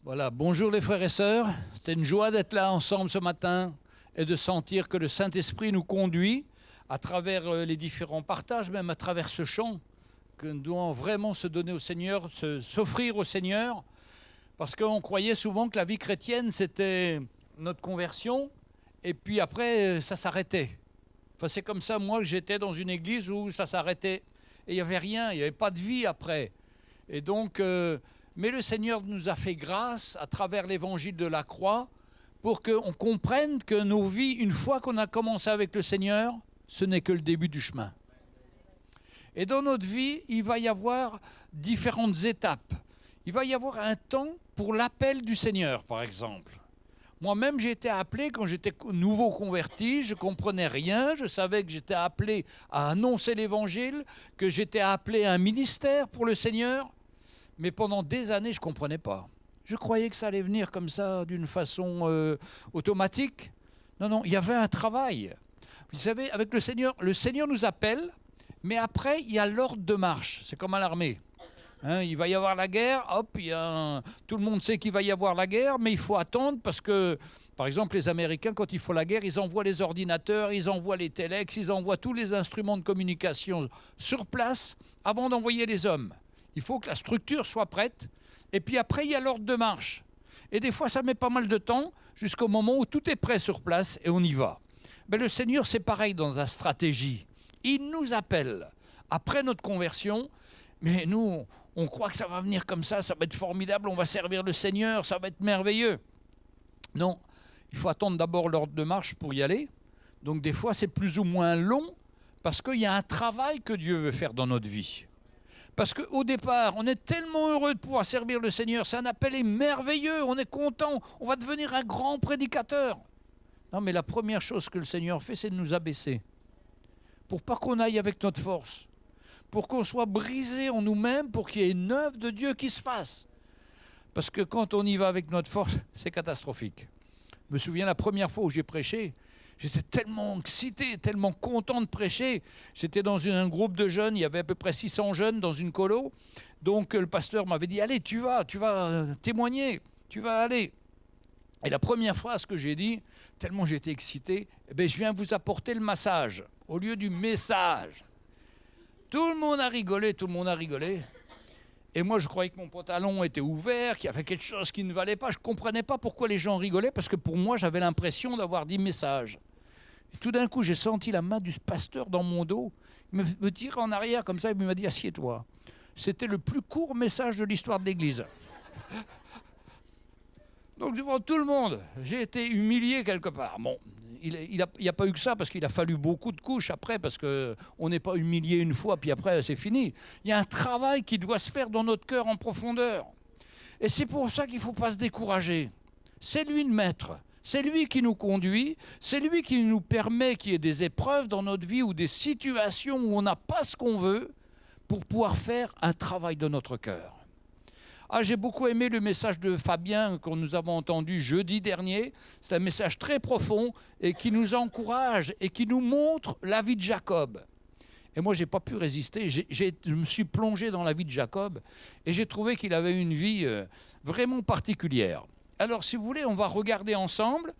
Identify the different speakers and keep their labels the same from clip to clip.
Speaker 1: Voilà, bonjour les frères et sœurs. C'est une joie d'être là ensemble ce matin et de sentir que le Saint-Esprit nous conduit à travers les différents partages, même à travers ce chant, que nous devons vraiment se donner au Seigneur, s'offrir au Seigneur, parce qu'on croyait souvent que la vie chrétienne, c'était notre conversion, et puis après, ça s'arrêtait. Enfin, c'est comme ça, moi, que j'étais dans une église où ça s'arrêtait, et il n'y avait rien, il n'y avait pas de vie après. Et donc... mais le Seigneur nous a fait grâce à travers l'évangile de la croix pour qu'on comprenne que nos vies, une fois qu'on a commencé avec le Seigneur, ce n'est que le début du chemin. Et dans notre vie, il va y avoir différentes étapes. Il va y avoir un temps pour l'appel du Seigneur, par exemple. Moi-même, j'ai été appelé quand j'étais nouveau converti, je ne comprenais rien, je savais que j'étais appelé à annoncer l'évangile, que j'étais appelé à un ministère pour le Seigneur. Mais pendant des années, je ne comprenais pas. Je croyais que ça allait venir comme ça, d'une façon automatique. Non, non, il y avait un travail. Vous savez, avec le Seigneur nous appelle, mais après, il y a l'ordre de marche. C'est comme à l'armée. Hein, il va y avoir la guerre, hop, tout le monde sait qu'il va y avoir la guerre, mais il faut attendre parce que, par exemple, les Américains, quand il faut la guerre, ils envoient les ordinateurs, ils envoient les téléx, ils envoient tous les instruments de communication sur place avant d'envoyer les hommes. Il faut que la structure soit prête. Et puis après, il y a l'ordre de marche. Et des fois, ça met pas mal de temps jusqu'au moment où tout est prêt sur place et on y va. Mais le Seigneur, c'est pareil dans la stratégie. Il nous appelle après notre conversion. Mais nous, on croit que ça va venir comme ça va être formidable, on va servir le Seigneur, ça va être merveilleux. Non, il faut attendre d'abord l'ordre de marche pour y aller. Donc des fois, c'est plus ou moins long parce qu'il y a un travail que Dieu veut faire dans notre vie. Parce qu'au départ, on est tellement heureux de pouvoir servir le Seigneur. C'est un appel merveilleux, on est content, on va devenir un grand prédicateur. Non, mais la première chose que le Seigneur fait, c'est de nous abaisser. Pour pas qu'on aille avec notre force. Pour qu'on soit brisé en nous-mêmes, pour qu'il y ait une œuvre de Dieu qui se fasse. Parce que quand on y va avec notre force, c'est catastrophique. Je me souviens la première fois où j'ai prêché, j'étais tellement excité, tellement content de prêcher. J'étais dans un groupe de jeunes, il y avait à peu près 600 jeunes dans une colo. Donc le pasteur m'avait dit, allez, tu vas témoigner, tu vas aller. Et la première phrase que j'ai dit, tellement j'étais excité, je viens vous apporter le massage au lieu du message. Tout le monde a rigolé. Et moi, je croyais que mon pantalon était ouvert, qu'il y avait quelque chose qui ne valait pas. Je ne comprenais pas pourquoi les gens rigolaient, parce que pour moi, j'avais l'impression d'avoir dit message. Et tout d'un coup, j'ai senti la main du pasteur dans mon dos. Il me tirait en arrière comme ça, il m'a dit « Assieds-toi ». C'était le plus court message de l'histoire de l'Église. Donc devant tout le monde, j'ai été humilié quelque part. Bon, il n'y a pas eu que ça, parce qu'il a fallu beaucoup de couches après, parce qu'on n'est pas humilié une fois, puis après c'est fini. Il y a un travail qui doit se faire dans notre cœur en profondeur. Et c'est pour ça qu'il ne faut pas se décourager. C'est lui le maître. C'est lui qui nous conduit, c'est lui qui nous permet qu'il y ait des épreuves dans notre vie ou des situations où on n'a pas ce qu'on veut pour pouvoir faire un travail de notre cœur. Ah, j'ai beaucoup aimé le message de Fabien que nous avons entendu jeudi dernier. C'est un message très profond et qui nous encourage et qui nous montre la vie de Jacob. Et moi, je n'ai pas pu résister. Je me suis plongé dans la vie de Jacob et j'ai trouvé qu'il avait une vie vraiment particulière. Alors, si vous voulez, on va regarder ensemble.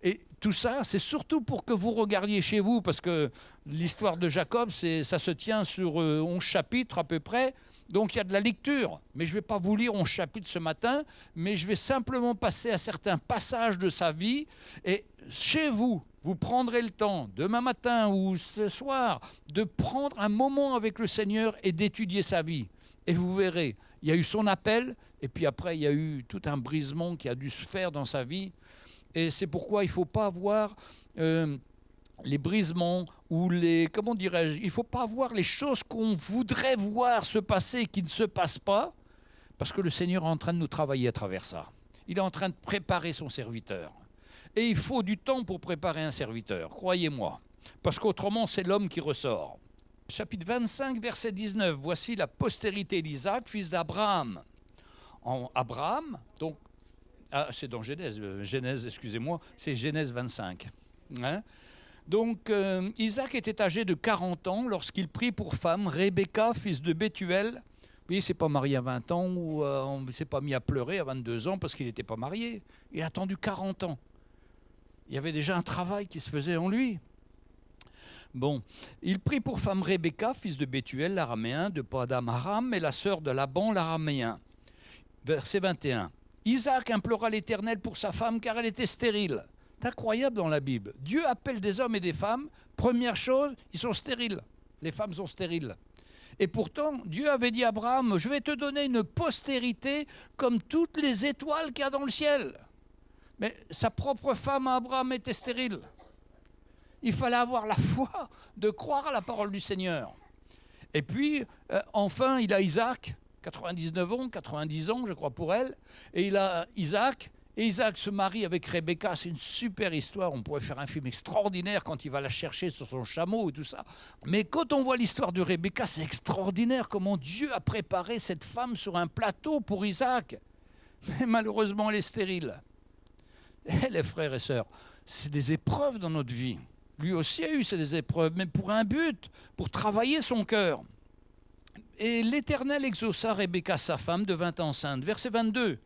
Speaker 1: Et tout ça, c'est surtout pour que vous regardiez chez vous, parce que l'histoire de Jacob, ça se tient sur 11 chapitres à peu près. Donc, il y a de la lecture. Mais je ne vais pas vous lire 11 chapitres ce matin, mais je vais simplement passer à certains passages de sa vie. Et chez vous, vous prendrez le temps, demain matin ou ce soir, de prendre un moment avec le Seigneur et d'étudier sa vie. Et vous verrez, il y a eu son appel, et puis après, il y a eu tout un brisement qui a dû se faire dans sa vie. Et c'est pourquoi il ne faut pas avoir les brisements ou les... Comment dirais-je? Il ne faut pas voir les choses qu'on voudrait voir se passer et qui ne se passent pas, parce que le Seigneur est en train de nous travailler à travers ça. Il est en train de préparer son serviteur. Et il faut du temps pour préparer un serviteur, croyez-moi. Parce qu'autrement, c'est l'homme qui ressort. Chapitre 25, verset 19. Voici la postérité d'Isaac, fils d'Abraham. Abraham, donc... Ah, c'est dans Genèse, excusez-moi, c'est Genèse 25. Hein? Donc, Isaac était âgé de 40 ans lorsqu'il prit pour femme Rebecca, fils de Bethuel, Oui, il ne s'est pas marié à 20 ans ou on ne s'est pas mis à pleurer à 22 ans parce qu'il n'était pas marié. Il a attendu 40 ans. Il y avait déjà un travail qui se faisait en lui. Bon, il prit pour femme Rebecca, fils de Bethuel, l'araméen, de Padam Aram, et la sœur de Laban, l'araméen. Verset 21. Isaac implora l'Éternel pour sa femme car elle était stérile. C'est incroyable dans la Bible. Dieu appelle des hommes et des femmes. Première chose, ils sont stériles. Les femmes sont stériles. Et pourtant, Dieu avait dit à Abraham, je vais te donner une postérité comme toutes les étoiles qu'il y a dans le ciel. Mais sa propre femme, Abraham, était stérile. Il fallait avoir la foi de croire à la parole du Seigneur. Et puis, enfin, il a Isaac, 99 ans, 90 ans, je crois, pour elle. Et il a Isaac. Et Isaac se marie avec Rebecca, c'est une super histoire, on pourrait faire un film extraordinaire quand il va la chercher sur son chameau et tout ça. Mais quand on voit l'histoire de Rebecca, c'est extraordinaire comment Dieu a préparé cette femme sur un plateau pour Isaac. Mais malheureusement, elle est stérile. Et les frères et sœurs, c'est des épreuves dans notre vie. Lui aussi a eu ces épreuves, mais pour un but, pour travailler son cœur. Et l'Éternel exauça Rebecca, sa femme, devint enceinte. Verset 22.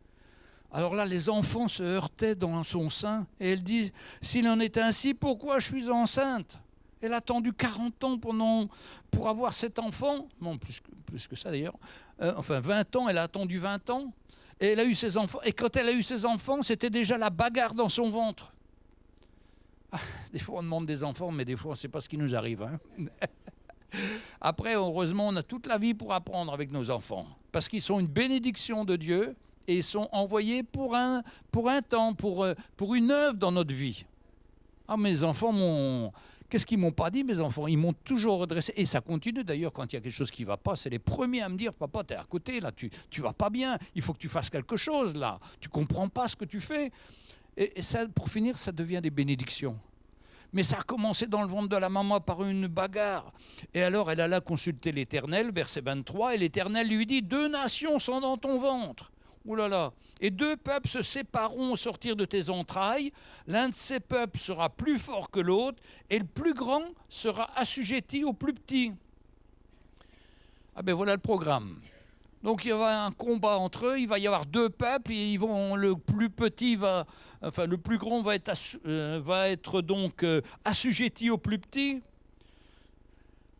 Speaker 1: Alors là, les enfants se heurtaient dans son sein et elle dit, s'il en est ainsi, pourquoi je suis enceinte? Elle a attendu 40 ans pour avoir cet enfant. Non, plus que ça d'ailleurs. 20 ans, elle a attendu 20 ans. Et elle a eu ses enfants. Et quand elle a eu ses enfants, c'était déjà la bagarre dans son ventre. Des fois, on demande des enfants, mais des fois, on ne sait pas ce qui nous arrive. Hein. Après, heureusement, on a toute la vie pour apprendre avec nos enfants. Parce qu'ils sont une bénédiction de Dieu. Et ils sont envoyés pour un temps, pour une œuvre dans notre vie. Ah, mes enfants qu'est-ce qu'ils m'ont pas dit, mes enfants? Ils m'ont toujours redressé. Et ça continue d'ailleurs quand il y a quelque chose qui ne va pas. C'est les premiers à me dire, papa, tu es à côté, là, tu vas pas bien. Il faut que tu fasses quelque chose, là. Tu ne comprends pas ce que tu fais. Et ça, pour finir, ça devient des bénédictions. Mais ça a commencé dans le ventre de la maman par une bagarre. Et alors, elle alla consulter l'Éternel, verset 23, et l'Éternel lui dit, 2 nations sont dans ton ventre. Ouh là là. Et 2 peuples se sépareront au sortir de tes entrailles. L'un de ces peuples sera plus fort que l'autre, et le plus grand sera assujetti au plus petit. Ah ben voilà le programme. Donc il y aura un combat entre eux, il va y avoir 2 peuples, et le plus grand va être donc assujetti au plus petit.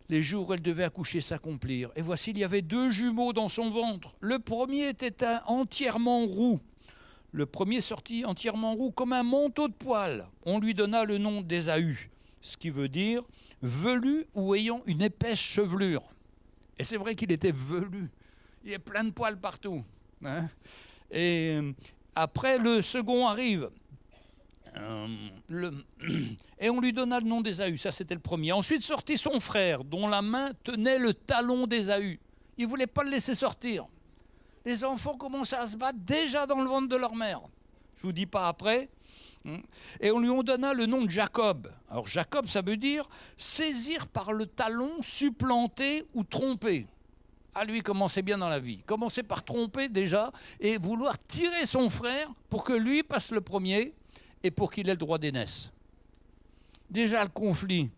Speaker 1: Les jours où elle devait accoucher s'accomplirent. Et voici, il y avait 2 jumeaux dans son ventre. Le premier était entièrement roux. Le premier sortit entièrement roux, comme un manteau de poils. On lui donna le nom d'Ésaü, ce qui veut dire velu ou ayant une épaisse chevelure. Et c'est vrai qu'il était velu. Il y a plein de poils partout. Hein. Et après, le second arrive. Et on lui donna le nom d'Ésaü, ça c'était le premier. Ensuite sortit son frère, dont la main tenait le talon d'Ésaü. Il ne voulait pas le laisser sortir. Les enfants commençaient à se battre déjà dans le ventre de leur mère. Je ne vous dis pas après. Et on lui donna le nom de Jacob. Alors Jacob, ça veut dire saisir par le talon, supplanter ou tromper. Ah, lui, commençait bien dans la vie. Commençait par tromper déjà et vouloir tirer son frère pour que lui passe le premier et pour qu'il ait le droit d'aînesse. Déjà le conflit.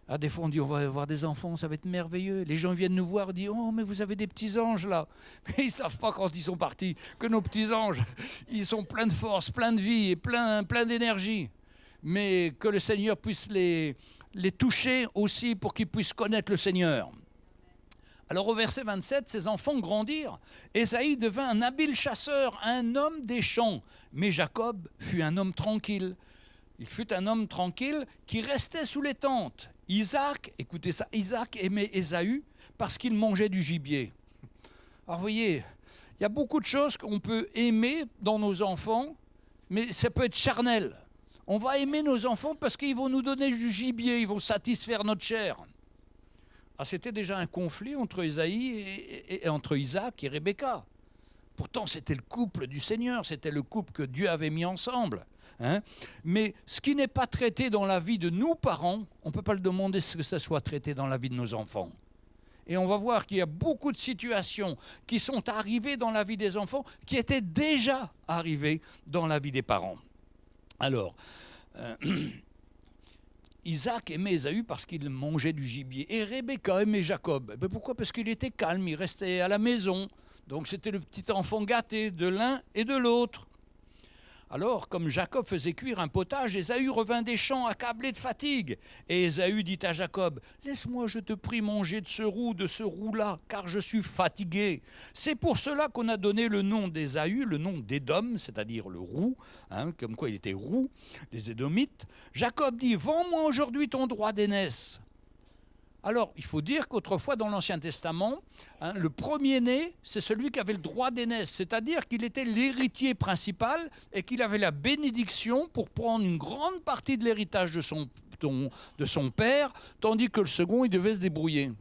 Speaker 1: Ah, des fois on dit on va avoir des enfants, ça va être merveilleux. Les gens viennent nous voir et disent oh mais vous avez des petits anges là. Mais ils ne savent pas quand ils sont partis que nos petits anges, ils sont pleins de force, pleins de vie et pleins d'énergie. Mais que le Seigneur puisse les toucher aussi pour qu'ils puissent connaître le Seigneur. Alors au verset 27, ses enfants grandirent. Ésaïe devint un habile chasseur, un homme des champs. Mais Jacob fut un homme tranquille. Il fut un homme tranquille qui restait sous les tentes. Isaac, écoutez ça, Isaac aimait Ésaü parce qu'il mangeait du gibier. Alors vous voyez, il y a beaucoup de choses qu'on peut aimer dans nos enfants, mais ça peut être charnel. On va aimer nos enfants parce qu'ils vont nous donner du gibier, ils vont satisfaire notre chair. Ah, c'était déjà un conflit entre entre Isaac et Rebecca. Pourtant, c'était le couple du Seigneur, c'était le couple que Dieu avait mis ensemble. Hein. Mais ce qui n'est pas traité dans la vie de nos parents, on ne peut pas le demander que ça soit traité dans la vie de nos enfants. Et on va voir qu'il y a beaucoup de situations qui sont arrivées dans la vie des enfants, qui étaient déjà arrivées dans la vie des parents. Alors, Isaac aimait Ésaü parce qu'il mangeait du gibier. Et Rebecca aimait Jacob. Mais pourquoi? Parce qu'il était calme, il restait à la maison. Donc c'était le petit enfant gâté de l'un et de l'autre. Alors, comme Jacob faisait cuire un potage, Ésaü revint des champs accablé de fatigue. Et Ésaü dit à Jacob, « Laisse-moi, je te prie, manger de ce roux-là, car je suis fatigué. » C'est pour cela qu'on a donné le nom d'Ésaü, le nom d'Édom, c'est-à-dire le roux, comme quoi il était roux, les Édomites. Jacob dit, « Vends-moi aujourd'hui ton droit d'aînesse. » Alors, il faut dire qu'autrefois, dans l'Ancien Testament, le premier-né, c'est celui qui avait le droit d'aînesse, c'est-à-dire qu'il était l'héritier principal et qu'il avait la bénédiction pour prendre une grande partie de l'héritage de son père, tandis que le second, il devait se débrouiller.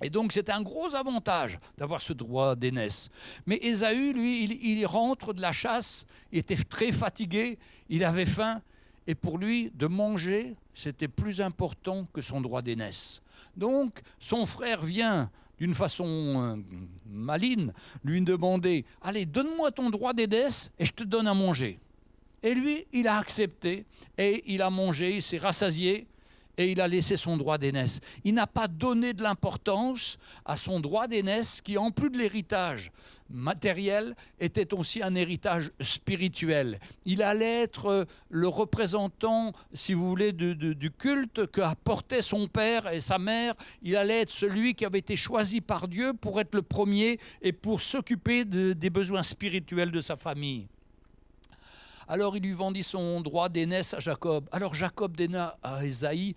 Speaker 1: Et donc, c'était un gros avantage d'avoir ce droit d'aînesse. Mais Ésaü, lui, il rentre de la chasse, il était très fatigué, il avait faim, et pour lui, de manger, c'était plus important que son droit d'aînesse. Donc, son frère vient d'une façon maligne lui demander « Allez, donne-moi ton droit d'aînesse et je te donne à manger. » Et lui, il a accepté et il a mangé, il s'est rassasié et il a laissé son droit d'aînesse. Il n'a pas donné de l'importance à son droit d'aînesse qui, en plus de l'héritage matériel, était aussi un héritage spirituel. Il allait être le représentant, si vous voulez, du culte qu'apportait son père et sa mère. Il allait être celui qui avait été choisi par Dieu pour être le premier et pour s'occuper des besoins spirituels de sa famille. Alors il lui vendit son droit d'aînesse à Jacob. Alors Jacob donna à Ésaü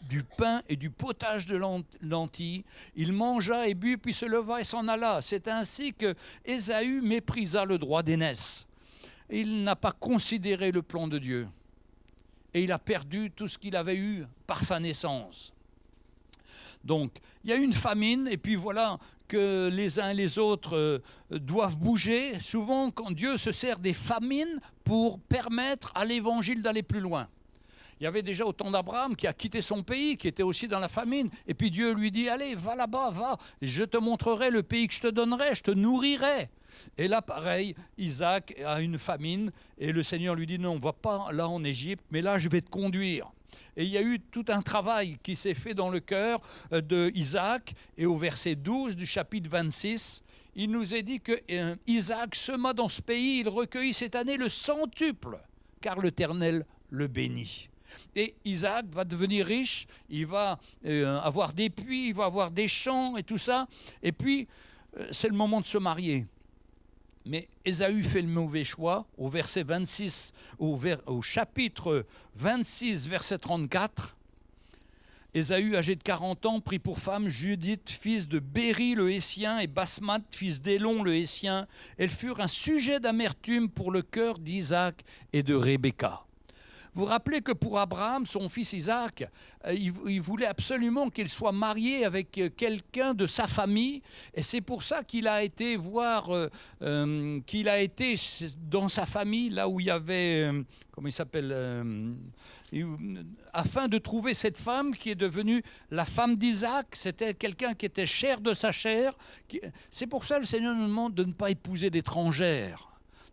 Speaker 1: du pain et du potage de lentilles. Il mangea et but, puis se leva et s'en alla. C'est ainsi que Ésaü méprisa le droit d'aînesse. Il n'a pas considéré le plan de Dieu. Et il a perdu tout ce qu'il avait eu par sa naissance. Donc, il y a une famine, et puis voilà que les uns et les autres doivent bouger. Souvent, quand Dieu se sert des famines pour permettre à l'évangile d'aller plus loin. Il y avait déjà au temps d'Abraham qui a quitté son pays, qui était aussi dans la famine. Et puis Dieu lui dit, allez, va là-bas, va, je te montrerai le pays que je te donnerai, je te nourrirai. Et là, pareil, Isaac a une famine, et le Seigneur lui dit, non, va pas là en Égypte, mais là, je vais te conduire. Et il y a eu tout un travail qui s'est fait dans le cœur d'Isaac. Et au verset 12 du chapitre 26, il nous est dit que Isaac sema dans ce pays, il recueillit cette année le centuple, car l'Éternel le bénit. Et Isaac va devenir riche, il va avoir des puits, il va avoir des champs et tout ça. Et puis, c'est le moment de se marier. Mais Ésaü fait le mauvais choix au verset 26, au chapitre 26, verset 34. Ésaü, âgé de 40 ans, prit pour femme Judith, fils de Béri le Hétien, et Basmath, fils d'Élon le Hétien. Elles furent un sujet d'amertume pour le cœur d'Isaac et de Rebecca. Vous vous rappelez que pour Abraham, son fils Isaac, il voulait absolument qu'il soit marié avec quelqu'un de sa famille. Et c'est pour ça qu'il a été voir, qu'il a été dans sa famille, là où il y avait, comment il s'appelle, afin de trouver cette femme qui est devenue la femme d'Isaac. C'était quelqu'un qui était chair de sa chair. C'est pour ça que le Seigneur nous demande de ne pas épouser d'étrangères,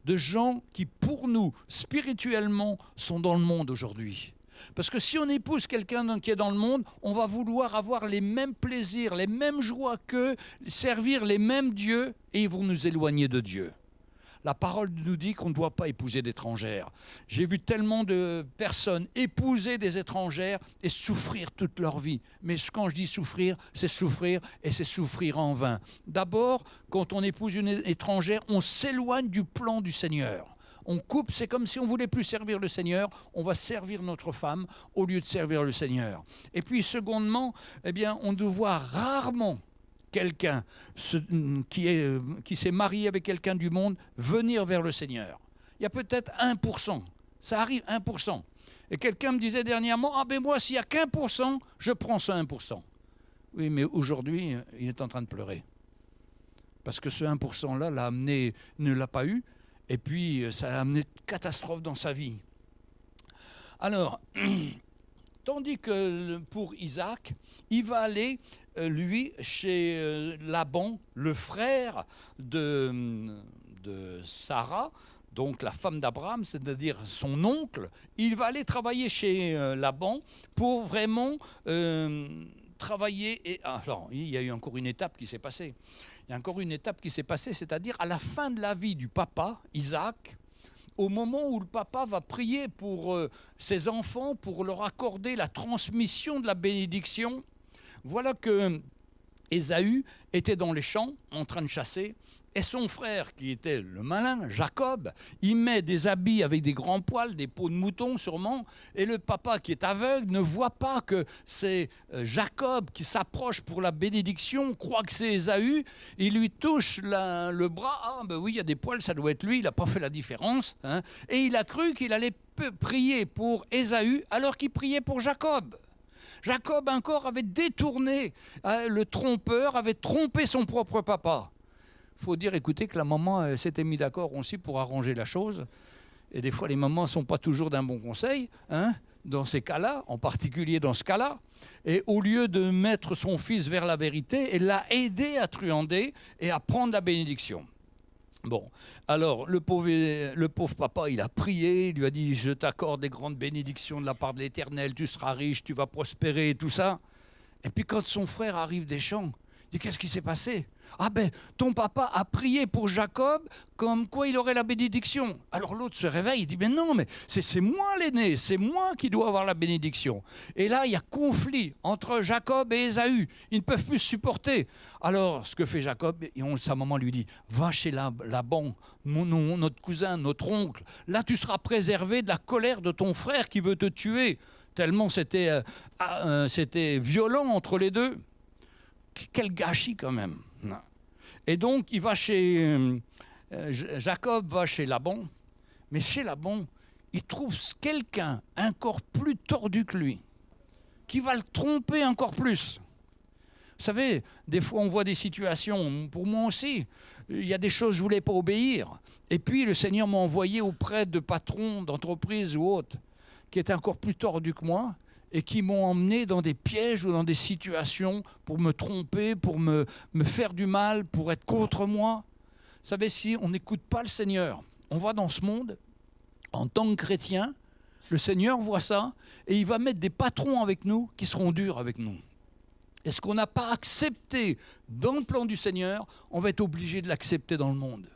Speaker 1: de gens qui, pour nous, spirituellement, sont dans le monde aujourd'hui. Parce que si on épouse quelqu'un qui est dans le monde, on va vouloir avoir les mêmes plaisirs, les mêmes joies qu'eux, servir les mêmes dieux, et ils vont nous éloigner de Dieu. La parole nous dit qu'on ne doit pas épouser d'étrangères. J'ai vu tellement de personnes épouser des étrangères et souffrir toute leur vie. Mais quand je dis souffrir, c'est souffrir et c'est souffrir en vain. D'abord, quand on épouse une étrangère, on s'éloigne du plan du Seigneur. On coupe, c'est comme si on ne voulait plus servir le Seigneur, on va servir notre femme au lieu de servir le Seigneur. Et puis, secondement, eh bien, on doit voir rarement quelqu'un qui s'est marié avec quelqu'un du monde venir vers le Seigneur. Il y a peut-être 1%. Ça arrive 1%. Et quelqu'un me disait dernièrement, ah ben moi, s'il n'y a qu'1%, je prends ce 1%. Oui, mais aujourd'hui, il est en train de pleurer. Parce que ce 1%-là l'a amené, ne l'a pas eu, et puis ça a amené une catastrophe dans sa vie. Alors, tandis que pour Isaac, il va aller, lui, chez Laban, le frère de Sarah, donc la femme d'Abraham, c'est-à-dire son oncle, il va aller travailler chez Laban pour vraiment travailler. Et alors, il y a eu encore une étape qui s'est passée. Il y a encore une étape qui s'est passée, c'est-à-dire à la fin de la vie du papa, Isaac, au moment où le papa va prier pour ses enfants, pour leur accorder la transmission de la bénédiction, voilà que Ésaü était dans les champs en train de chasser, et son frère, qui était le malin, Jacob, il met des habits avec des grands poils, des peaux de mouton sûrement, et le papa qui est aveugle ne voit pas que c'est Jacob qui s'approche pour la bénédiction, croit que c'est Ésaü, il lui touche le bras, ah ben oui, il y a des poils, ça doit être lui, il n'a pas fait la différence, hein, et il a cru qu'il allait prier pour Ésaü alors qu'il priait pour Jacob. Jacob encore avait détourné, le trompeur avait trompé son propre papa. Il faut dire, écoutez, que la maman s'était mise d'accord aussi pour arranger la chose. Et des fois, les mamans ne sont pas toujours d'un bon conseil, hein, dans ces cas-là, en particulier dans ce cas-là. Et au lieu de mettre son fils vers la vérité, elle l'a aidé à truander et à prendre la bénédiction. Bon, alors le pauvre papa, il a prié, il lui a dit « Je t'accorde des grandes bénédictions de la part de l'Éternel, tu seras riche, tu vas prospérer » et tout ça. Et puis quand son frère arrive des champs, il dit « Qu'est-ce qui s'est passé ?» « Ah ben, ton papa a prié pour Jacob comme quoi il aurait la bénédiction. » Alors l'autre se réveille, il dit « Mais non, mais c'est moi l'aîné, c'est moi qui dois avoir la bénédiction. » Et là, il y a conflit entre Jacob et Ésaü. Ils ne peuvent plus se supporter. Alors, ce que fait Jacob, sa maman lui dit « Va chez Laban, notre cousin, notre oncle. Là, tu seras préservé de la colère de ton frère qui veut te tuer. » Tellement c'était violent entre les deux. Quel gâchis quand même. Et donc, il va Jacob va chez Laban, mais chez Laban, il trouve quelqu'un encore plus tordu que lui, qui va le tromper encore plus. Vous savez, des fois, on voit des situations, pour moi aussi, il y a des choses que je ne voulais pas obéir. Et puis, le Seigneur m'a envoyé auprès de patrons d'entreprises ou autres, qui étaient encore plus tordus que moi, et qui m'ont emmené dans des pièges ou dans des situations pour me tromper, pour me faire du mal, pour être contre moi. Vous savez, si on n'écoute pas le Seigneur, on va dans ce monde, en tant que chrétien, le Seigneur voit ça, et il va mettre des patrons avec nous qui seront durs avec nous. Et ce qu'on n'a pas accepté dans le plan du Seigneur, on va être obligé de l'accepter dans le monde.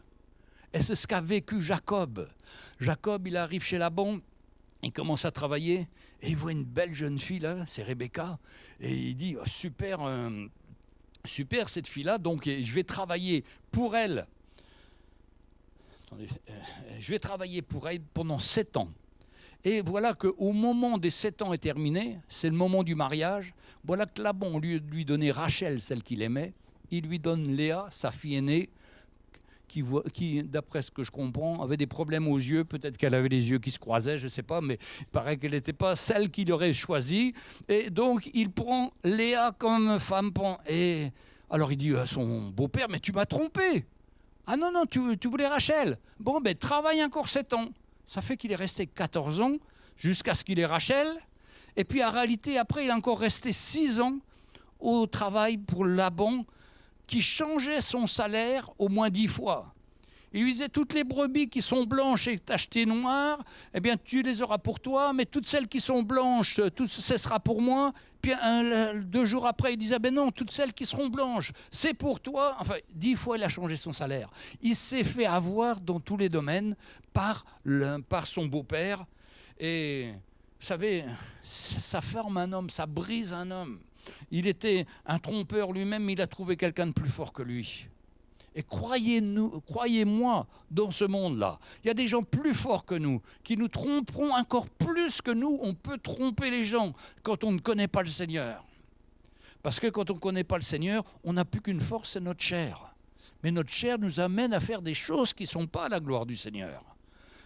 Speaker 1: Et c'est ce qu'a vécu Jacob. Jacob, il arrive chez Laban, il commence à travailler, et il voit une belle jeune fille, là, c'est Rebecca, et il dit oh, super cette fille-là, donc je vais travailler pour elle. Attendez, je vais travailler pour elle pendant 7 ans. Et voilà qu'au moment des 7 ans est terminé, c'est le moment du mariage, voilà que Laban, au lieu de lui donner Rachel, celle qu'il aimait, il lui donne Léa, sa fille aînée, qui, d'après ce que je comprends, avait des problèmes aux yeux. Peut-être qu'elle avait les yeux qui se croisaient, je ne sais pas, mais il paraît qu'elle n'était pas celle qu'il aurait choisie. Et donc, il prend Léa comme femme. Et alors, il dit à son beau-père, mais tu m'as trompé. Ah non, non, tu voulais Rachel. Bon, ben, travaille encore 7 ans. Ça fait qu'il est resté 14 ans jusqu'à ce qu'il ait Rachel. Et puis, en réalité, après, il est encore resté 6 ans au travail pour Laban, qui changeait son salaire au moins 10 fois. Il lui disait, toutes les brebis qui sont blanches et tachetées noires, eh bien, tu les auras pour toi, mais toutes celles qui sont blanches, tout ce sera pour moi. Puis 2 jours après, il disait, ben non, toutes celles qui seront blanches, c'est pour toi. Enfin, 10 fois, il a changé son salaire. Il s'est fait avoir dans tous les domaines par son beau-père. Et vous savez, ça forme un homme, ça brise un homme. Il était un trompeur lui-même, mais il a trouvé quelqu'un de plus fort que lui. Et croyez-moi, dans ce monde-là, il y a des gens plus forts que nous, qui nous tromperont encore plus que nous. On peut tromper les gens quand on ne connaît pas le Seigneur. Parce que quand on ne connaît pas le Seigneur, on n'a plus qu'une force, c'est notre chair. Mais notre chair nous amène à faire des choses qui ne sont pas à la gloire du Seigneur.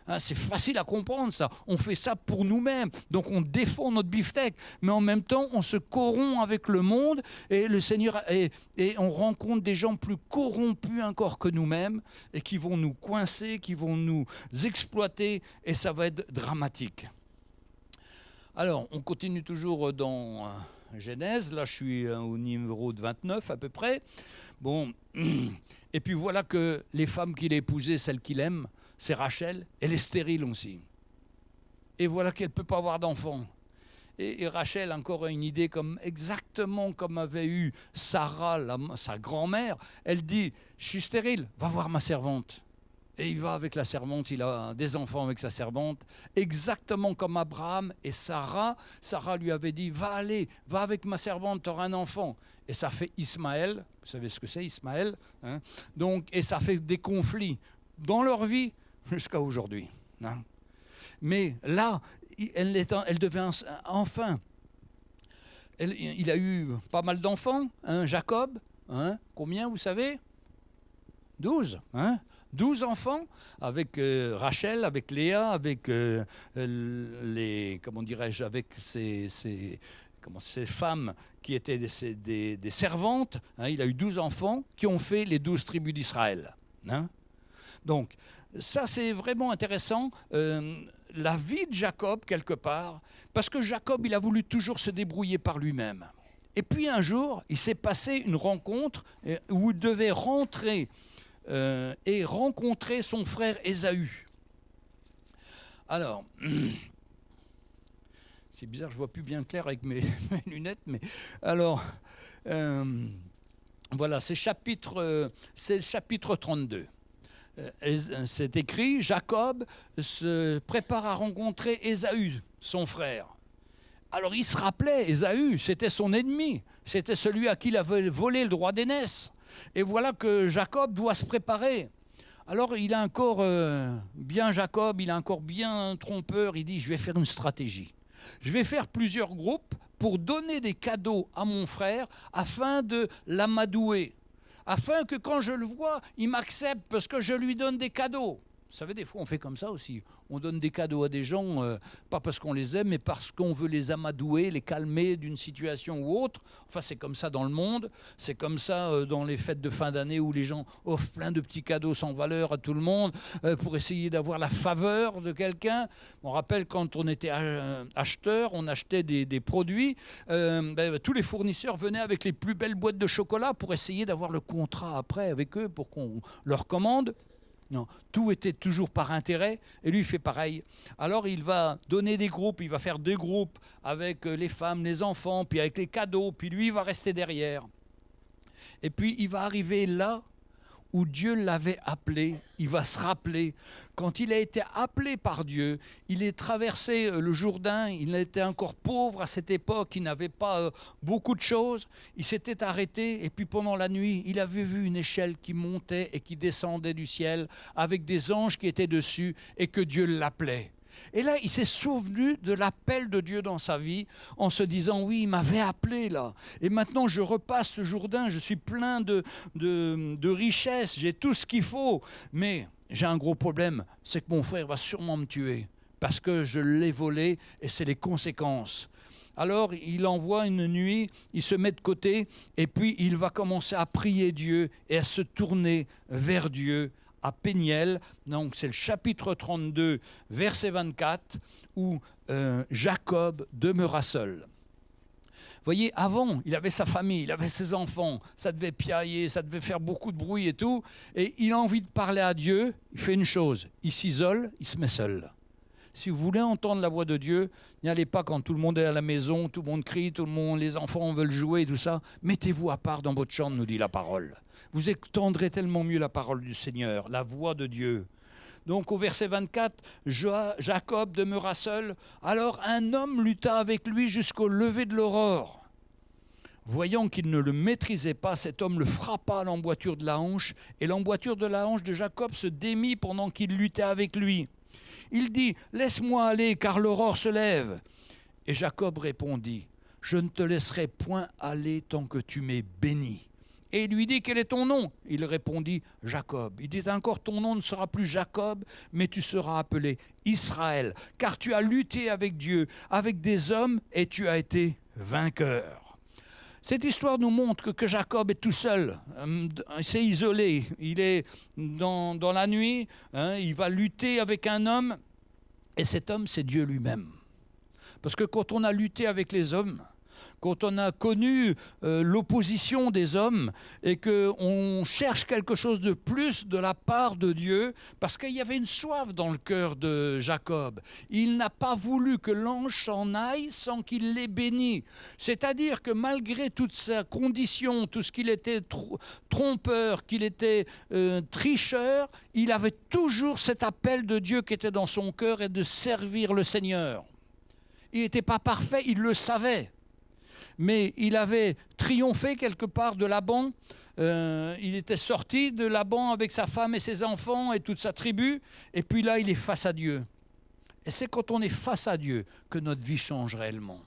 Speaker 1: Hein, c'est facile à comprendre ça. On fait ça pour nous-mêmes. Donc on défend notre beefsteak. Mais en même temps, on se corrompt avec le monde. Et le Seigneur et on rencontre des gens plus corrompus encore que nous-mêmes. Et qui vont nous coincer, qui vont nous exploiter. Et ça va être dramatique. Alors, on continue toujours dans Genèse. Là, je suis au numéro de 29 à peu près. Bon. Et puis voilà que les femmes qu'il a épousées, celles qu'il aime, c'est Rachel, elle est stérile aussi. Et voilà qu'elle ne peut pas avoir d'enfant. Et Rachel a encore une idée exactement comme avait eu Sarah, sa grand-mère. Elle dit, je suis stérile, va voir ma servante. Et il va avec la servante, il a des enfants avec sa servante, exactement comme Abraham et Sarah. Sarah lui avait dit, va avec ma servante, tu auras un enfant. Et ça fait Ismaël, vous savez ce que c'est Ismaël, hein? Donc, et ça fait des conflits dans leur vie jusqu'à aujourd'hui. Hein? Mais là, elle devait enfin, il a eu pas mal d'enfants, hein, Jacob, hein, combien vous savez 12, hein 12 enfants, avec Rachel, avec Léa, avec comment dirais-je, avec ces femmes qui étaient des servantes. Hein, il a eu 12 enfants qui ont fait les 12 tribus d'Israël. Hein. Donc, ça c'est vraiment intéressant, la vie de Jacob quelque part, parce que Jacob, il a voulu toujours se débrouiller par lui-même. Et puis un jour, il s'est passé une rencontre où il devait rentrer et rencontrer son frère Ésaü. Alors, c'est bizarre, je ne vois plus bien clair avec mes lunettes, mais alors, voilà, c'est le chapitre 32. C'est écrit, Jacob se prépare à rencontrer Ésaü, son frère. Alors il se rappelait, Ésaü, c'était son ennemi, c'était celui à qui il avait volé le droit d'aînesse. Et voilà que Jacob doit se préparer. Alors il a encore Jacob, il a encore bien trompeur, il dit, je vais faire une stratégie. Je vais faire plusieurs groupes pour donner des cadeaux à mon frère afin de l'amadouer. Afin que quand je le vois, il m'accepte parce que je lui donne des cadeaux. Vous savez, des fois, on fait comme ça aussi. On donne des cadeaux à des gens, pas parce qu'on les aime, mais parce qu'on veut les amadouer, les calmer d'une situation ou autre. Enfin, c'est comme ça dans le monde. C'est comme ça dans les fêtes de fin d'année où les gens offrent plein de petits cadeaux sans valeur à tout le monde pour essayer d'avoir la faveur de quelqu'un. On rappelle quand on était acheteur, on achetait des produits. Tous les fournisseurs venaient avec les plus belles boîtes de chocolat pour essayer d'avoir le contrat après avec eux pour qu'on leur commande. Non, tout était toujours par intérêt, et lui il fait pareil. Alors il va donner des groupes, il va faire 2 groupes avec les femmes, les enfants, puis avec les cadeaux, puis lui il va rester derrière. Et puis il va arriver là où Dieu l'avait appelé, il va se rappeler, quand il a été appelé par Dieu, il est traversé le Jourdain, il était encore pauvre à cette époque, il n'avait pas beaucoup de choses, il s'était arrêté et puis pendant la nuit, il avait vu une échelle qui montait et qui descendait du ciel avec des anges qui étaient dessus et que Dieu l'appelait. Et là, il s'est souvenu de l'appel de Dieu dans sa vie en se disant, oui, il m'avait appelé là. Et maintenant, je repasse ce Jourdain, je suis plein de richesses, j'ai tout ce qu'il faut. Mais j'ai un gros problème, c'est que mon frère va sûrement me tuer parce que je l'ai volé et c'est les conséquences. Alors, il envoie une nuit, il se met de côté et puis il va commencer à prier Dieu et à se tourner vers Dieu. À Péniel, donc c'est le chapitre 32, verset 24, où Jacob demeura seul. Vous voyez, avant, il avait sa famille, il avait ses enfants, ça devait piailler, ça devait faire beaucoup de bruit et tout, et il a envie de parler à Dieu, il fait une chose, il s'isole, il se met seul. Si vous voulez entendre la voix de Dieu, n'y allez pas quand tout le monde est à la maison, tout le monde crie, les enfants veulent jouer, tout ça. Mettez-vous à part dans votre chambre, nous dit la parole. Vous entendrez tellement mieux la parole du Seigneur, la voix de Dieu. Donc au verset 24, Jacob demeura seul. Alors un homme lutta avec lui jusqu'au lever de l'aurore. Voyant qu'il ne le maîtrisait pas, cet homme le frappa à l'emboîture de la hanche, et l'emboîture de la hanche de Jacob se démit pendant qu'il luttait avec lui. Il dit, « Laisse-moi aller, car l'aurore se lève. » Et Jacob répondit, « Je ne te laisserai point aller tant que tu m'es béni. » Et il lui dit, « Quel est ton nom ?» Il répondit, « Jacob. » Il dit encore, « Ton nom ne sera plus Jacob, mais tu seras appelé Israël, car tu as lutté avec Dieu, avec des hommes, et tu as été vainqueur. » Cette histoire nous montre que Jacob est tout seul, il s'est isolé, il est dans la nuit, il va lutter avec un homme, et cet homme c'est Dieu lui-même. Parce que quand on a lutté avec les hommes, quand on a connu l'opposition des hommes et qu'on cherche quelque chose de plus de la part de Dieu, parce qu'il y avait une soif dans le cœur de Jacob. Il n'a pas voulu que l'ange s'en aille sans qu'il l'ait béni. C'est-à-dire que malgré toute sa condition, tout ce qu'il était trompeur, qu'il était tricheur, il avait toujours cet appel de Dieu qui était dans son cœur et de servir le Seigneur. Il n'était pas parfait, il le savait. Mais il avait triomphé quelque part de Laban. Il était sorti de Laban avec sa femme et ses enfants et toute sa tribu. Et puis là, il est face à Dieu. Et c'est quand on est face à Dieu que notre vie change réellement.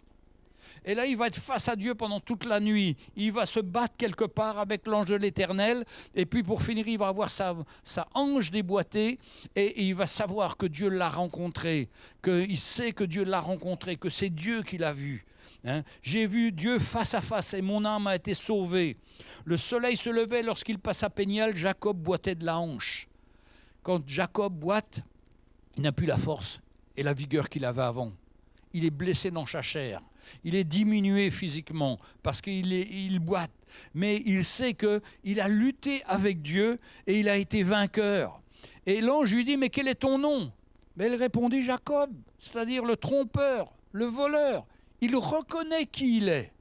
Speaker 1: Et là, il va être face à Dieu pendant toute la nuit. Il va se battre quelque part avec l'ange de l'Éternel. Et puis pour finir, il va avoir sa hanche déboîtée. Et il va savoir que Dieu l'a rencontré. Qu'il sait que Dieu l'a rencontré. Que c'est Dieu qui l'a vu. Hein? J'ai vu Dieu face à face et mon âme a été sauvée. Le soleil se levait lorsqu'il passe à Péniel. Jacob boitait de la hanche. Quand Jacob boite, il n'a plus la force et la vigueur qu'il avait avant. Il est blessé dans sa chair. Il est diminué physiquement parce qu'il boite. Mais il sait qu'il a lutté avec Dieu et il a été vainqueur. Et l'ange lui dit, mais quel est ton nom? Mais il répondit Jacob, c'est-à-dire le trompeur, le voleur. Il reconnaît qui il est.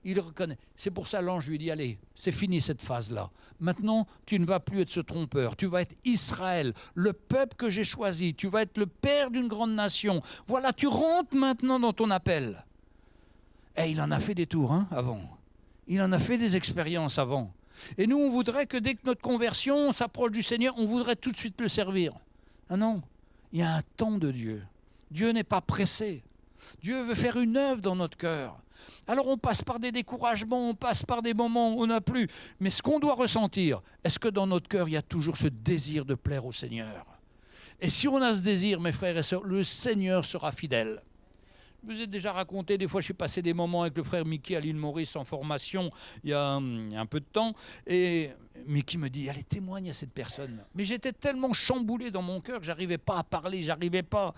Speaker 1: Il reconnaît. C'est pour ça l'ange lui dit, allez, c'est fini cette phase-là. Maintenant, tu ne vas plus être ce trompeur. Tu vas être Israël, le peuple que j'ai choisi. Tu vas être le père d'une grande nation. Voilà, tu rentres maintenant dans ton appel. Et il en a fait des tours avant. Il en a fait des expériences avant. Et nous, on voudrait que dès que notre conversion s'approche du Seigneur, on voudrait tout de suite le servir. Ah non, il y a un temps de Dieu. Dieu n'est pas pressé. Dieu veut faire une œuvre dans notre cœur. Alors on passe par des découragements, on passe par des moments où on n'a plus. Mais ce qu'on doit ressentir, est-ce que dans notre cœur, il y a toujours ce désir de plaire au Seigneur? Et si on a ce désir, mes frères et sœurs, le Seigneur sera fidèle. Je vous ai déjà raconté, des fois j'ai passé des moments avec le frère Mickey à l'île Maurice en formation il y a un peu de temps. Et Mickey me dit, allez, témoigne à cette personne. Mais j'étais tellement chamboulé dans mon cœur que j'arrivais pas à parler, j'arrivais pas.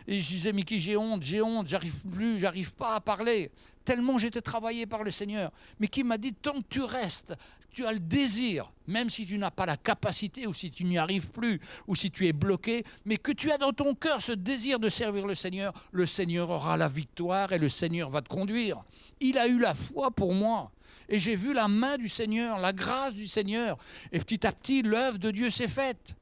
Speaker 1: Et je disais, Mickey, j'ai honte, j'arrive pas à parler. Tellement j'étais travaillé par le Seigneur. Mickey m'a dit, tant que tu restes, tu as le désir, même si tu n'as pas la capacité, ou si tu n'y arrives plus, ou si tu es bloqué, mais que tu as dans ton cœur ce désir de servir le Seigneur aura la victoire et le Seigneur va te conduire. Il a eu la foi pour moi. Et j'ai vu la main du Seigneur, la grâce du Seigneur. Et petit à petit, l'œuvre de Dieu s'est faite.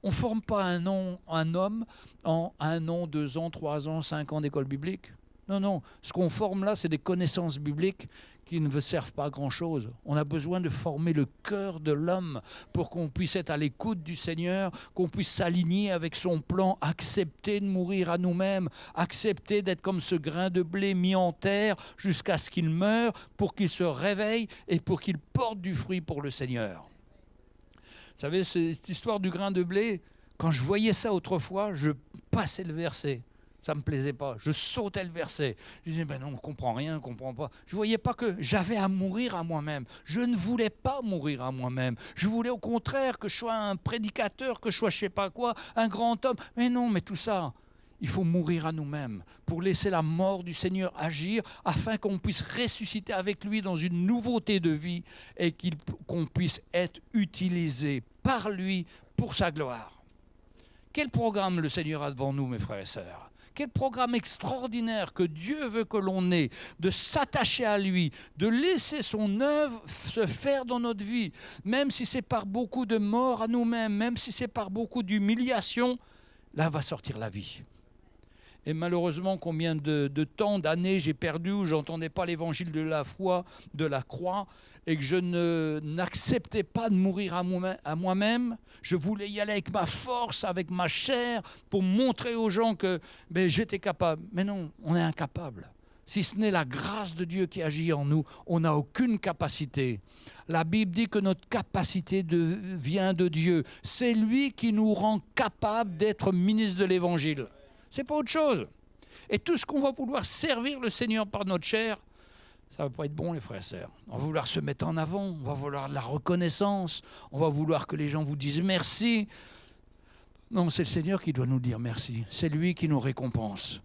Speaker 1: On ne forme pas un homme en 1 an, 2 ans, 3 ans, 5 ans d'école biblique. Non, non. Ce qu'on forme là, c'est des connaissances bibliques qui ne servent pas à grand-chose. On a besoin de former le cœur de l'homme pour qu'on puisse être à l'écoute du Seigneur, qu'on puisse s'aligner avec son plan, accepter de mourir à nous-mêmes, accepter d'être comme ce grain de blé mis en terre jusqu'à ce qu'il meure, pour qu'il se réveille et pour qu'il porte du fruit pour le Seigneur. Vous savez, cette histoire du grain de blé, quand je voyais ça autrefois, je passais le verset. Ça ne me plaisait pas. Je sautais le verset. Je disais, ben non, on ne comprend rien, on ne comprend pas. Je ne voyais pas que j'avais à mourir à moi-même. Je ne voulais pas mourir à moi-même. Je voulais au contraire que je sois un prédicateur, que je sois je ne sais pas quoi, un grand homme. Mais non, mais tout ça, il faut mourir à nous-mêmes pour laisser la mort du Seigneur agir afin qu'on puisse ressusciter avec lui dans une nouveauté de vie et qu'on puisse être utilisé par lui pour sa gloire. Quel programme le Seigneur a devant nous, mes frères et sœurs? Quel programme extraordinaire que Dieu veut que l'on ait, de s'attacher à lui, de laisser son œuvre se faire dans notre vie, même si c'est par beaucoup de mort à nous-mêmes, même si c'est par beaucoup d'humiliation, là va sortir la vie. Et malheureusement, combien de temps, d'années j'ai perdu où je n'entendais pas l'évangile de la foi, de la croix, et que je n'acceptais pas de mourir à moi-même. Je voulais y aller avec ma force, avec ma chair, pour montrer aux gens que j'étais capable. Mais non, on est incapable. Si ce n'est la grâce de Dieu qui agit en nous, on n'a aucune capacité. La Bible dit que notre capacité vient de Dieu. C'est lui qui nous rend capables d'être ministres de l'Évangile. C'est pas autre chose. Et tout ce qu'on va vouloir servir le Seigneur par notre chair, ça ne va pas être bon, les frères et sœurs. On va vouloir se mettre en avant, on va vouloir de la reconnaissance, on va vouloir que les gens vous disent merci. Non, c'est le Seigneur qui doit nous dire merci. C'est lui qui nous récompense.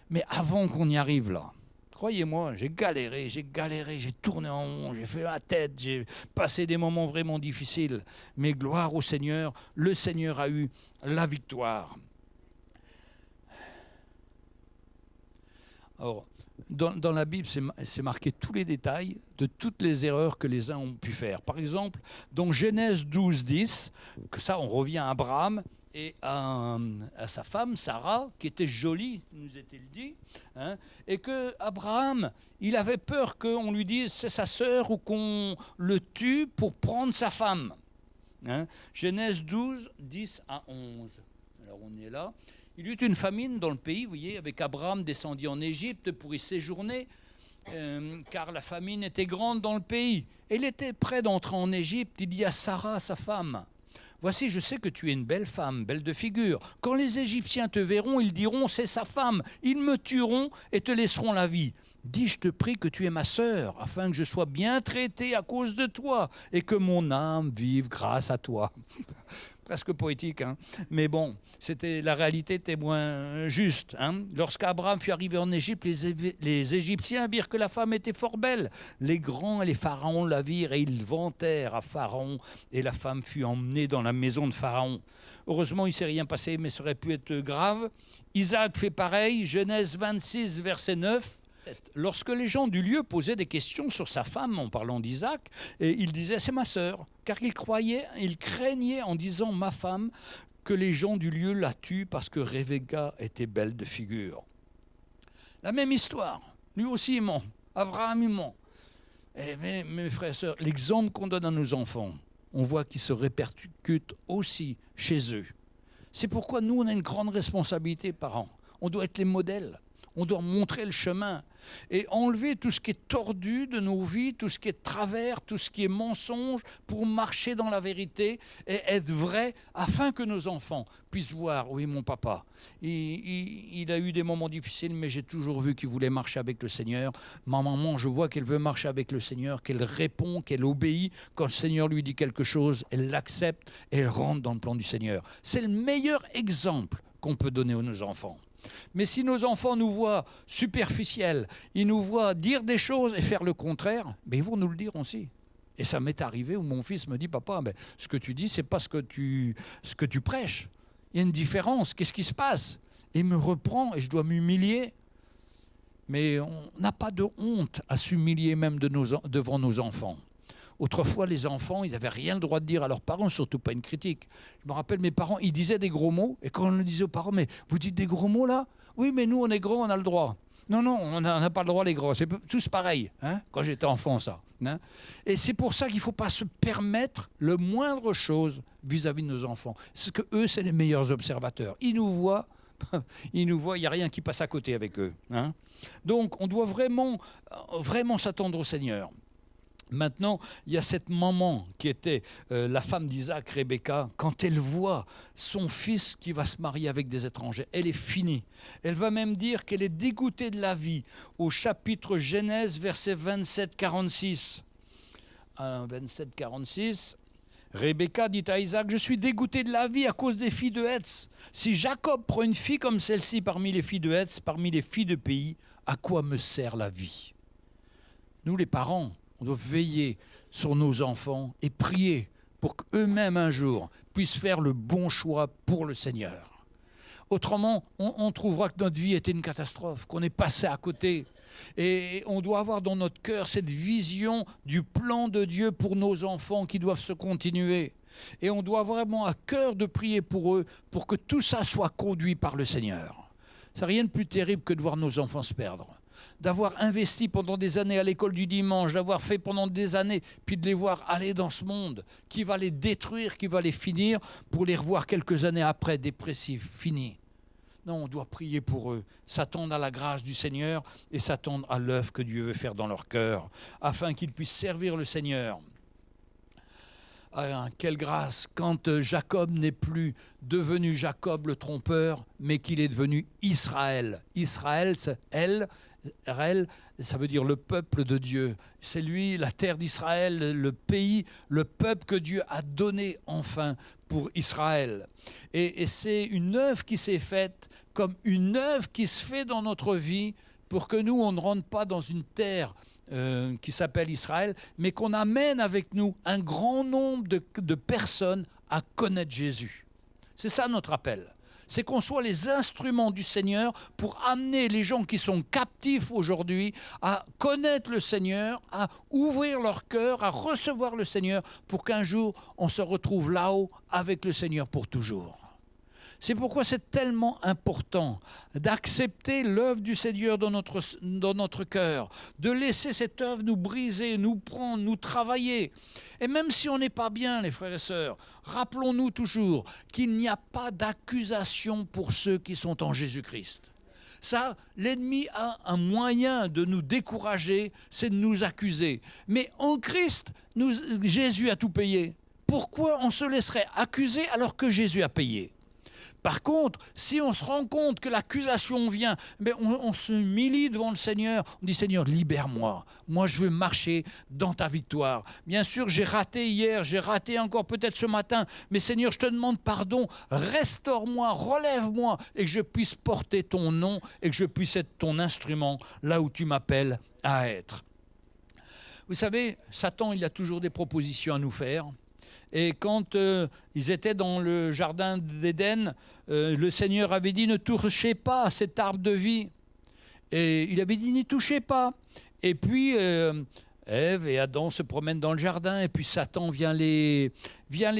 Speaker 1: Mais avant qu'on y arrive là, Croyez-moi, j'ai galéré, j'ai tourné en rond, j'ai fait ma tête, j'ai passé des moments vraiment difficiles. Mais gloire au Seigneur, le Seigneur a eu la victoire. Alors, dans la Bible, c'est marqué tous les détails de toutes les erreurs que les uns ont pu faire. Par exemple, dans Genèse 12, 10, que ça, on revient à Abraham et à sa femme, Sarah, qui était jolie, nous est-il dit, hein, et que Abraham, il avait peur qu'on lui dise c'est sa sœur ou qu'on le tue pour prendre sa femme. Hein. Genèse 12, 10 à 11. Alors on est là. Il y eut une famine dans le pays, vous voyez, avec Abraham descendit en Égypte pour y séjourner, car la famine était grande dans le pays. Et il était près d'entrer en Égypte, il dit à Sarah, sa femme, « Voici, je sais que tu es une belle femme, belle de figure. Quand les Égyptiens te verront, ils diront, c'est sa femme. Ils me tueront et te laisseront la vie. Dis, je te prie que tu es ma sœur, afin que je sois bien traité à cause de toi et que mon âme vive grâce à toi. » Presque poétique, hein. Mais bon, la réalité était moins juste. Hein. Lorsqu'Abraham fut arrivé en Égypte, les Égyptiens virent que la femme était fort belle. Les grands et les pharaons la virent et ils vantèrent à Pharaon. Et la femme fut emmenée dans la maison de Pharaon. Heureusement, il ne s'est rien passé, mais ça aurait pu être grave. Isaac fait pareil, Genèse 26, verset 9. Lorsque les gens du lieu posaient des questions sur sa femme en parlant d'Isaac, et il disait « c'est ma sœur », car il craignait en disant « ma femme » que les gens du lieu la tuent parce que Rebecca était belle de figure. La même histoire, lui aussi il ment, Abraham il ment. Mais mes frères et sœurs, l'exemple qu'on donne à nos enfants, on voit qu'il se répercute aussi chez eux. C'est pourquoi nous on a une grande responsabilité parents, on doit être les modèles. On doit montrer le chemin et enlever tout ce qui est tordu de nos vies, tout ce qui est travers, tout ce qui est mensonge pour marcher dans la vérité et être vrai afin que nos enfants puissent voir, oui, mon papa, il a eu des moments difficiles, mais j'ai toujours vu qu'il voulait marcher avec le Seigneur. Ma maman, je vois qu'elle veut marcher avec le Seigneur, qu'elle répond, qu'elle obéit. Quand le Seigneur lui dit quelque chose, elle l'accepte et elle rentre dans le plan du Seigneur. C'est le meilleur exemple qu'on peut donner à nos enfants. Mais si nos enfants nous voient superficiels, ils nous voient dire des choses et faire le contraire, ben ils vont nous le dire aussi. Et ça m'est arrivé où mon fils me dit « Papa, ben, ce que tu dis, ce n'est pas ce que tu prêches. Il y a une différence. Qu'est-ce qui se passe ?» Et il me reprend et je dois m'humilier. Mais on n'a pas de honte à s'humilier même devant nos enfants. Autrefois, les enfants, ils n'avaient rien le droit de dire à leurs parents, surtout pas une critique. Je me rappelle, mes parents, ils disaient des gros mots. Et quand on le disait aux parents, mais vous dites des gros mots là? Oui, mais nous, on est gros, on a le droit. Non, on n'a pas le droit, les gros. C'est tous pareil, hein, quand j'étais enfant, ça. Hein. Et c'est pour ça qu'il ne faut pas se permettre le moindre chose vis-à-vis de nos enfants. Parce que eux, c'est les meilleurs observateurs. Ils nous voient, il n'y a rien qui passe à côté avec eux. Hein. Donc, on doit vraiment s'attendre au Seigneur. Maintenant, il y a cette maman qui était la femme d'Isaac, Rebecca, quand elle voit son fils qui va se marier avec des étrangers, elle est finie. Elle va même dire qu'elle est dégoûtée de la vie. Au chapitre Genèse, verset 27-46. 27-46, Rebecca dit à Isaac, « Je suis dégoûtée de la vie à cause des filles de Hetz. Si Jacob prend une fille comme celle-ci parmi les filles de Hetz, parmi les filles de pays, à quoi me sert la vie ?» Nous, les parents, on doit veiller sur nos enfants et prier pour qu'eux-mêmes un jour puissent faire le bon choix pour le Seigneur. Autrement, on trouvera que notre vie était une catastrophe, qu'on est passé à côté. Et on doit avoir dans notre cœur cette vision du plan de Dieu pour nos enfants qui doivent se continuer. Et on doit vraiment à cœur de prier pour eux, pour que tout ça soit conduit par le Seigneur. C'est rien de plus terrible que de voir nos enfants se perdre. D'avoir investi pendant des années à l'école du dimanche, d'avoir fait pendant des années, puis de les voir aller dans ce monde qui va les détruire, qui va les finir, pour les revoir quelques années après, dépressifs, finis. Non, on doit prier pour eux, s'attendre à la grâce du Seigneur et s'attendre à l'œuvre que Dieu veut faire dans leur cœur, afin qu'ils puissent servir le Seigneur. Ah, quelle grâce quand Jacob n'est plus devenu Jacob le trompeur, mais qu'il est devenu Israël. Israël, ça veut dire le peuple de Dieu. C'est lui, la terre d'Israël, le pays, le peuple que Dieu a donné enfin pour Israël. Et c'est une œuvre qui s'est faite comme une œuvre qui se fait dans notre vie pour que nous, on ne rentre pas dans une terre qui s'appelle Israël, mais qu'on amène avec nous un grand nombre de personnes à connaître Jésus. C'est ça notre appel. C'est qu'on soit les instruments du Seigneur pour amener les gens qui sont captifs aujourd'hui à connaître le Seigneur, à ouvrir leur cœur, à recevoir le Seigneur, pour qu'un jour, on se retrouve là-haut avec le Seigneur pour toujours. C'est pourquoi c'est tellement important d'accepter l'œuvre du Seigneur dans notre cœur, de laisser cette œuvre nous briser, nous prendre, nous travailler. Et même si on n'est pas bien, les frères et sœurs, rappelons-nous toujours qu'il n'y a pas d'accusation pour ceux qui sont en Jésus-Christ. Ça, l'ennemi a un moyen de nous décourager, c'est de nous accuser. Mais en Christ, Jésus a tout payé. Pourquoi on se laisserait accuser alors que Jésus a payé ? Par contre, si on se rend compte que l'accusation vient, on se humilie devant le Seigneur. On dit, Seigneur, libère-moi. Moi, je veux marcher dans ta victoire. Bien sûr, j'ai raté hier, j'ai raté encore peut-être ce matin. Mais Seigneur, je te demande pardon. Restaure-moi, relève-moi et que je puisse porter ton nom et que je puisse être ton instrument là où tu m'appelles à être. Vous savez, Satan, il a toujours des propositions à nous faire. Et quand ils étaient dans le jardin d'Éden, le Seigneur avait dit « Ne touchez pas à cet arbre de vie ». Et il avait dit « N'y touchez pas ». Et puis Ève et Adam se promènent dans le jardin et puis Satan vient les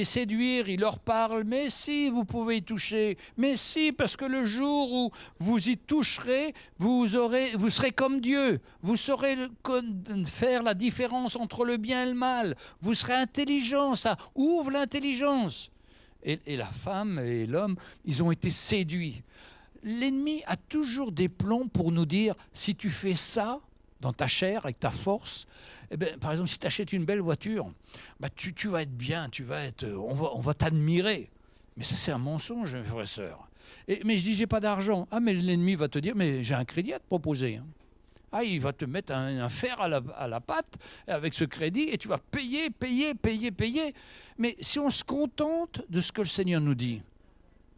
Speaker 1: séduire, il leur parle « Mais si, vous pouvez y toucher, mais si, parce que le jour où vous y toucherez, vous serez comme Dieu, vous saurez faire la différence entre le bien et le mal, vous serez intelligent, ça ouvre l'intelligence. » Et la femme et l'homme, ils ont été séduits. L'ennemi a toujours des plans pour nous dire « Si tu fais ça, dans ta chair, avec ta force, eh bien, par exemple, si tu achètes une belle voiture, tu vas être bien, on va t'admirer. » Mais ça, c'est un mensonge, mes frères et sœurs. Mais je dis, j'ai pas d'argent. Ah, mais l'ennemi va te dire, mais j'ai un crédit à te proposer. Ah, il va te mettre un fer à la patte avec ce crédit et tu vas payer. Mais si on se contente de ce que le Seigneur nous dit,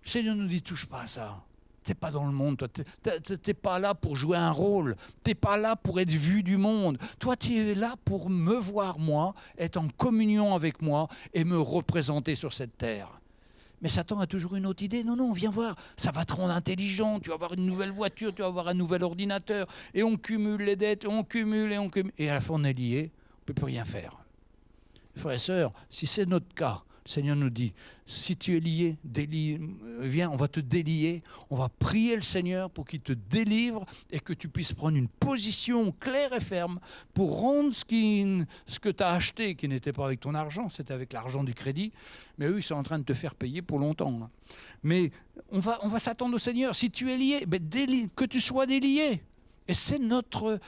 Speaker 1: le Seigneur nous dit, touche pas à ça. T'es pas dans le monde, toi. T'es pas là pour jouer un rôle. T'es pas là pour être vu du monde. Toi, tu es là pour me voir, moi, être en communion avec moi et me représenter sur cette terre. Mais Satan a toujours une autre idée. Non, viens voir. Ça va te rendre intelligent. Tu vas avoir une nouvelle voiture, tu vas avoir un nouvel ordinateur. Et on cumule les dettes, on cumule. Et à la fin, on est lié. On ne peut plus rien faire. Frères et sœurs, si c'est notre cas, le Seigneur nous dit, si tu es lié, viens, on va te délier, on va prier le Seigneur pour qu'il te délivre et que tu puisses prendre une position claire et ferme pour rendre ce que tu as acheté, qui n'était pas avec ton argent, c'était avec l'argent du crédit, mais eux, ils sont en train de te faire payer pour longtemps. Mais on va s'attendre au Seigneur, si tu es lié, que tu sois délié. Et c'est notre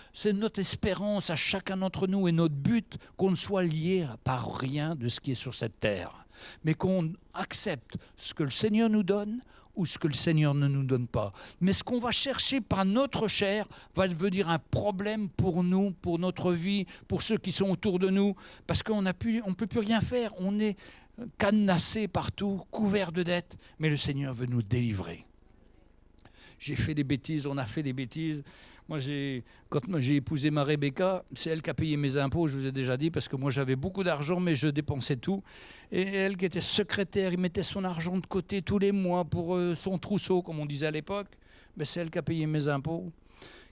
Speaker 1: espérance à chacun d'entre nous et notre but qu'on ne soit lié par rien de ce qui est sur cette terre, mais qu'on accepte ce que le Seigneur nous donne ou ce que le Seigneur ne nous donne pas. Mais ce qu'on va chercher par notre chair va devenir un problème pour nous, pour notre vie, pour ceux qui sont autour de nous, parce qu'on ne peut plus rien faire. On est cadenassé partout, couvert de dettes, mais le Seigneur veut nous délivrer. J'ai fait des bêtises, on a fait des bêtises. Moi, quand j'ai épousé ma Rebecca, c'est elle qui a payé mes impôts, je vous ai déjà dit, parce que moi, j'avais beaucoup d'argent, mais je dépensais tout. Et elle, qui était secrétaire, il mettait son argent de côté tous les mois pour son trousseau, comme on disait à l'époque. Mais c'est elle qui a payé mes impôts.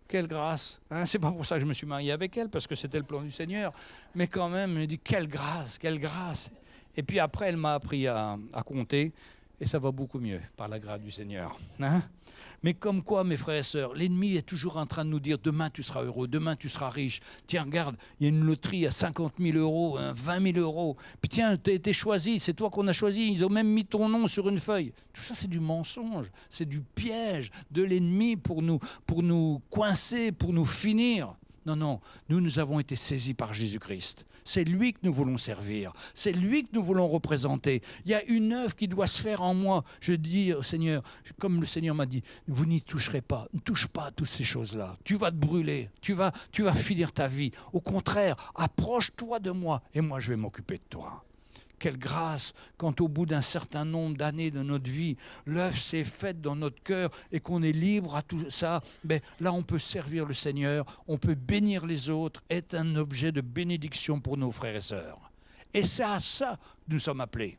Speaker 1: Quelle grâce, hein, c'est pas pour ça que je me suis marié avec elle, parce que c'était le plan du Seigneur. Mais quand même, elle me dit, quelle grâce, quelle grâce. Et puis après, elle m'a appris à compter. Et ça va beaucoup mieux, par la grâce du Seigneur. Hein? Mais comme quoi, mes frères et sœurs, l'ennemi est toujours en train de nous dire « Demain, tu seras heureux, demain, tu seras riche. Tiens, regarde, il y a une loterie à 50 000 euros, 20 000 euros. Puis tiens, tu as été choisi, c'est toi qu'on a choisi. Ils ont même mis ton nom sur une feuille. » Tout ça, c'est du mensonge, c'est du piège de l'ennemi pour nous coincer, pour nous finir. Non, nous avons été saisis par Jésus-Christ. C'est lui que nous voulons servir. C'est lui que nous voulons représenter. Il y a une œuvre qui doit se faire en moi. Je dis au Seigneur, comme le Seigneur m'a dit, vous n'y toucherez pas. Ne touche pas à toutes ces choses-là. Tu vas te brûler. Tu vas finir ta vie. Au contraire, approche-toi de moi et moi, je vais m'occuper de toi. quelle grâce quand au bout d'un certain nombre d'années de notre vie, l'œuvre s'est faite dans notre cœur et qu'on est libre à tout ça. Ben, là, on peut servir le Seigneur, on peut bénir les autres, être un objet de bénédiction pour nos frères et sœurs. Et c'est à ça que nous sommes appelés.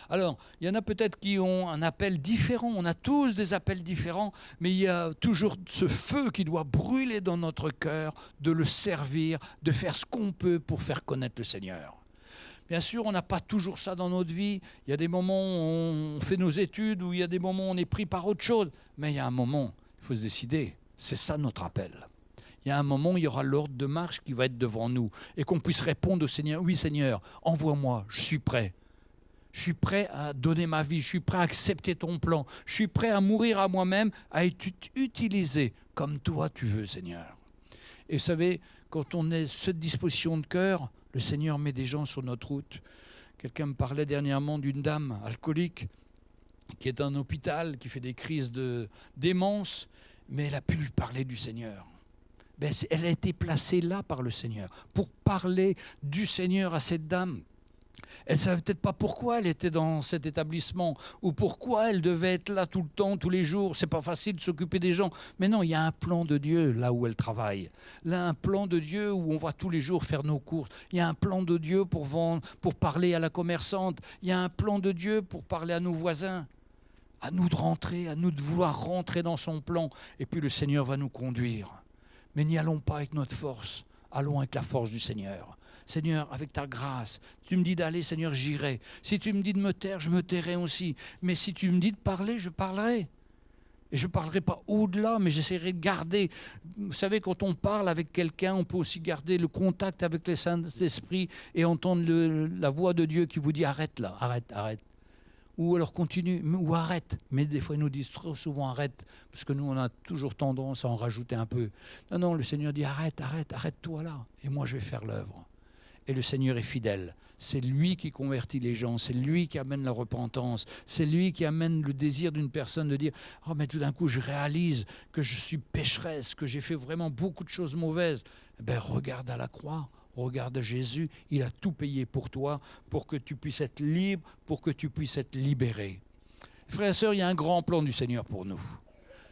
Speaker 1: Alors, il y en a peut-être qui ont un appel différent, on a tous des appels différents, mais il y a toujours ce feu qui doit brûler dans notre cœur, de le servir, de faire ce qu'on peut pour faire connaître le Seigneur. Bien sûr, on n'a pas toujours ça dans notre vie, il y a des moments où on fait nos études, où il y a des moments où on est pris par autre chose, mais il y a un moment, il faut se décider, c'est ça notre appel. Il y a un moment où il y aura l'ordre de marche qui va être devant nous, et qu'on puisse répondre au Seigneur, oui Seigneur, envoie-moi, je suis prêt. Je suis prêt à donner ma vie, je suis prêt à accepter ton plan, je suis prêt à mourir à moi-même, à être utilisé comme toi tu veux, Seigneur. Et vous savez, quand on est cette disposition de cœur, le Seigneur met des gens sur notre route. Quelqu'un me parlait dernièrement d'une dame alcoolique qui est en hôpital, qui fait des crises de démence, mais elle a pu lui parler du Seigneur. Ben, elle a été placée là par le Seigneur pour parler du Seigneur à cette dame. Elle ne savait peut-être pas pourquoi elle était dans cet établissement ou pourquoi elle devait être là tout le temps, tous les jours. C'est pas facile de s'occuper des gens. Mais non, il y a un plan de Dieu là où elle travaille. Là, un plan de Dieu où on va tous les jours faire nos courses. Il y a un plan de Dieu pour vendre, pour parler à la commerçante. Il y a un plan de Dieu pour parler à nos voisins. À nous de rentrer, à nous de vouloir rentrer dans son plan. Et puis le Seigneur va nous conduire. Mais n'y allons pas avec notre force. Allons avec la force du Seigneur. Seigneur, avec ta grâce, tu me dis d'aller, Seigneur, j'irai. Si tu me dis de me taire, je me tairai aussi. Mais si tu me dis de parler, je parlerai. Et je ne parlerai pas au-delà, mais j'essaierai de garder. Vous savez, quand on parle avec quelqu'un, on peut aussi garder le contact avec le Saint-Esprit et entendre la voix de Dieu qui vous dit « arrête là, arrête, arrête ». Ou alors continue, ou arrête. Mais des fois, ils nous disent trop souvent arrête, parce que nous, on a toujours tendance à en rajouter un peu. Non, non, le Seigneur dit arrête, arrête, arrête-toi là, et moi je vais faire l'œuvre. Et le Seigneur est fidèle. C'est lui qui convertit les gens, c'est lui qui amène la repentance, c'est lui qui amène le désir d'une personne de dire « Oh, mais tout d'un coup, je réalise que je suis pécheresse, que j'ai fait vraiment beaucoup de choses mauvaises. » Ben, regarde à la croix. Regarde Jésus, il a tout payé pour toi, pour que tu puisses être libre, pour que tu puisses être libéré. Frères et sœurs, il y a un grand plan du Seigneur pour nous.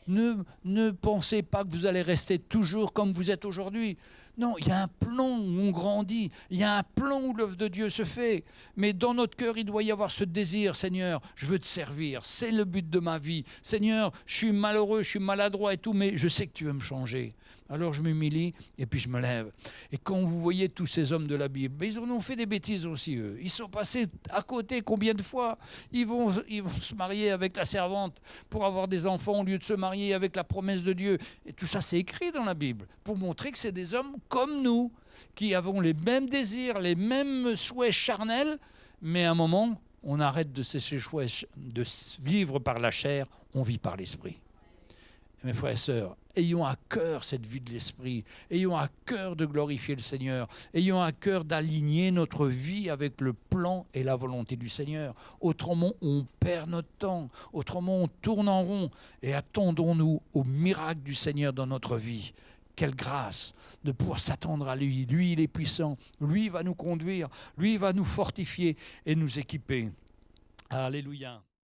Speaker 1: Ne pensez pas que vous allez rester toujours comme vous êtes aujourd'hui. Non, il y a un plan où on grandit, il y a un plan où l'œuvre de Dieu se fait. Mais dans notre cœur, il doit y avoir ce désir, Seigneur, je veux te servir, c'est le but de ma vie. Seigneur, je suis malheureux, je suis maladroit et tout, mais je sais que tu veux me changer. Alors je m'humilie et puis je me lève. Et quand vous voyez tous ces hommes de la Bible, ils en ont fait des bêtises aussi, eux. Ils sont passés à côté combien de fois? Ils vont se marier avec la servante pour avoir des enfants au lieu de se marier avec la promesse de Dieu. Et tout ça, c'est écrit dans la Bible pour montrer que c'est des hommes comme nous, qui avons les mêmes désirs, les mêmes souhaits charnels, mais à un moment, on arrête de ces souhaits de vivre par la chair, on vit par l'esprit. Mes frères et sœurs, ayons à cœur cette vie de l'esprit, ayons à cœur de glorifier le Seigneur, ayons à cœur d'aligner notre vie avec le plan et la volonté du Seigneur. Autrement, on perd notre temps, autrement on tourne en rond, et attendons-nous au miracle du Seigneur dans notre vie. Quelle grâce de pouvoir s'attendre à lui. Lui, il est puissant, lui, il va nous conduire, lui, il va nous fortifier et nous équiper. Alléluia.